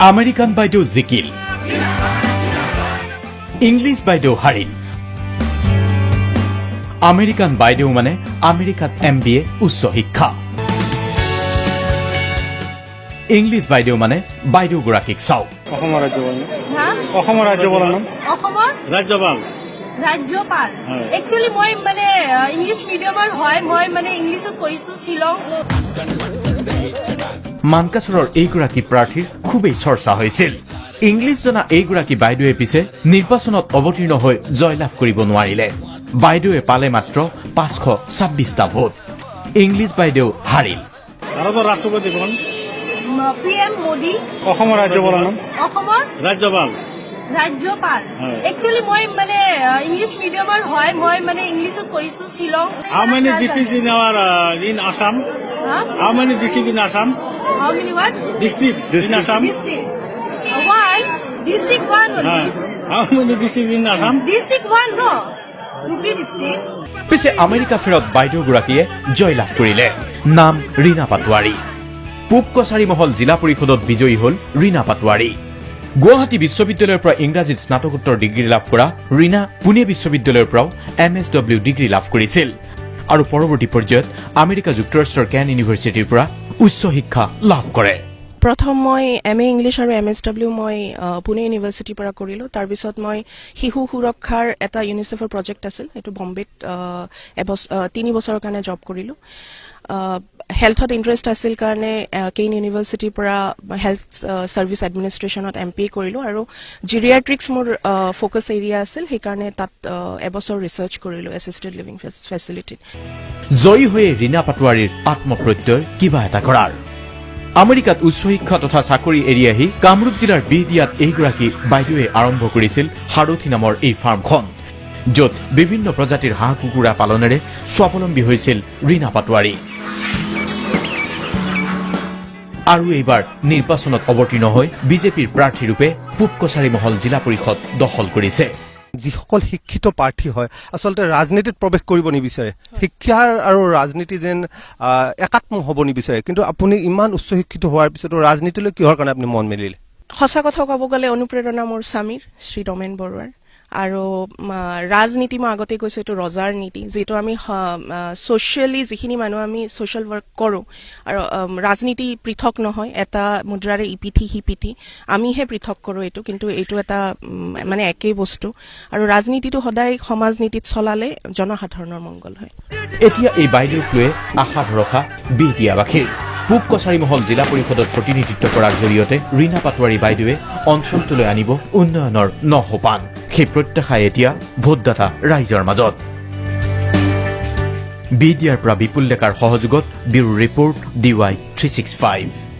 American বাইদেউ জিকিল, English বাইদেউ হাৰিল। American বাইদেউ মানে আমেৰিকাত MBA উচ্চ শিক্ষা, ইংলিছ বাইদেউ মানে বাইদেউগৰাকীক চাওক। অসমৰ ৰাজ্যপাল অসমৰ ৰাজ্যপালৰ নাম অসমৰ ৰাজ্যপাল ৰাজ্যপাল একচুৱেলি মই মানে ইংলিছ মিডিয়ামৰ হয়, মই মানে ইংলিছত কৰিছো শ্বিলং। মানকাচৰৰ এইগৰাকী প্ৰাৰ্থীৰ খুবেই চৰ্চা হৈছিল। ইংলিছ জনা এইগৰাকী বাইদেৱে পিছে নিৰ্বাচনত অৱতীৰ্ণ হৈ জয়লাভ কৰিব নোৱাৰিলে। বাইদেৱে পালে মাত্ৰ 526টা ভোট। ইংলিছ বাইদেউ হাৰিল। ভাৰতৰ ৰাষ্ট্ৰপতি কোন? PM মোদী। অসমৰ ৰাজ্যপালৰ নাম অসমৰ ৰাজ্যপাল ৰাজ্যপাল একচুৱেলি মই মানে ইংলিছ মিডিয়ামৰ হয়, মই মানে ইংলিছত কৰিছো Shillong. How many districts in our in Assam? How many districts in Assam? How many what? Districts in Assam? District. One. District one only. How many districts in Assam? District one no. Ruby district. পিছে America ফেৰত বাইদেউগৰাকীয়ে জয়লাভ কৰিলে। নাম ৰীনা পাটোৱাৰী। পূব কছাৰী মহল জিলা পৰিষদত বিজয়ী হল ৰীনা পাটোৱাৰী। গুৱাহাটী বিশ্ববিদ্যালয়ৰ পৰা ইংৰাজীত স্নাতকোত্তৰ ডিগ্ৰী লাভ কৰা ৰীনা পুনে বিশ্ববিদ্যালয়ৰ পৰাও MSW ডিগ্ৰী লাভ কৰিছিল আৰু পৰৱৰ্তী পৰ্যায়ত আমেৰিকা যুক্তৰাষ্ট্ৰৰ কেন ইউনিভাৰ্চিটিৰ পৰা উচ্চ শিক্ষা লাভ কৰে। প্ৰথম মই MA ইংলিছ আৰু MSW মই পুনে ইউনিভাৰ্চিটিৰ পৰা কৰিলোঁ। তাৰপিছত মই শিশু সুৰক্ষাৰ এটা ইউনিচেফৰ প্ৰজেক্ট আছিল, এইটো বম্বেত 3 বছৰৰ কাৰণে জব কৰিলোঁ। হেল্থত ইণ্টাৰেষ্ট আছিল কাৰণে কেইন ইউনিভাৰ্চিটিৰ পৰা হেল্থ ছাৰ্ভিচ এডমিনিষ্ট্ৰেশ্যনত MPA কৰিলোঁ আৰু জিৰিয়াট্ৰিক্স মোৰ ফ'কাছ এৰিয়া আছিল, সেইকাৰণে তাত এবছৰ ৰিচাৰ্চ কৰিলোঁ এছিষ্টেড লিভিং ফেচিলিটিত। জয়ী হৈয়ে ৰীনা পাটোৱাৰীৰ আত্মপ্ৰত্যয় কিবা এটা কৰাৰ। আমেৰিকাত উচ্চ শিক্ষা তথা চাকৰি এৰি আহি কামৰূপ জিলাৰ বিহদিয়াত এইগৰাকী বাইদেৱে আৰম্ভ কৰিছিল সাৰথী নামৰ এই ফাৰ্মখন, য'ত বিভিন্ন প্ৰজাতিৰ হাঁহ কুকুৰা পালনেৰে স্বাৱলম্বী হৈছিল ৰীনা পাটোৱাৰী। আৰু এইবাৰ নিৰ্বাচনত অৱতীৰ্ণ হৈ বিজেপিৰ প্ৰাৰ্থীৰূপে পূব কছাৰী মহল জিলা পৰিষদ দখল কৰিছে। যিসকল শিক্ষিত প্ৰাৰ্থী হয় আচলতে ৰাজনীতিত প্ৰৱেশ কৰিব নিবিচাৰে, শিক্ষাৰ আৰু ৰাজনীতি যেন একাত্ম হ'ব নিবিচাৰে, কিন্তু আপুনি ইমান উচ্চ শিক্ষিত হোৱাৰ পিছতো ৰাজনীতিলৈ কিহৰ কাৰণে আপুনি মন মেলিলে? সঁচা কথা ক'ব গ'লে অনুপ্ৰেৰণা মোৰ স্বামীৰ শ্ৰী ৰমেন বৰুৱাৰ। আৰু ৰাজনীতি মই আগতে কৈছো এইটো ৰজাৰ নীতি, যিটো আমি ছ'চিয়েলি যিখিনি মানুহ আমি ছ'চিয়েল ৱৰ্ক কৰোঁ আৰু ৰাজনীতি পৃথক নহয়, এটা মুদ্ৰাৰে ইপিঠি সিপিঠি আমিহে পৃথক কৰোঁ এইটো, কিন্তু এইটো এটা মানে একেই বস্তু। আৰু ৰাজনীতিটো সদায় সমাজ নীতিত চলালে জনসাধাৰণৰ মংগল হয়। এতিয়া এই বাইদেউক লৈ আশা ভৰসা বিহদিয়াবাসীৰ। পূব কছাৰী মহল জিলা পৰিষদত প্ৰতিনিধিত্ব কৰাৰ জৰিয়তে ৰীনা পাটোৱাৰী বাইদেৱে অঞ্চলটোলৈ আনিব উন্নয়নৰ ন-সোপান। সেই প্ৰত্যাশাই এতিয়া ভোটদাতা ৰাইজৰ মাজত। বিহদিয়াৰ পৰা বিপুল ডেকাৰ সহযোগত ব্যুৰো ৰিপৰ্ট DY 365।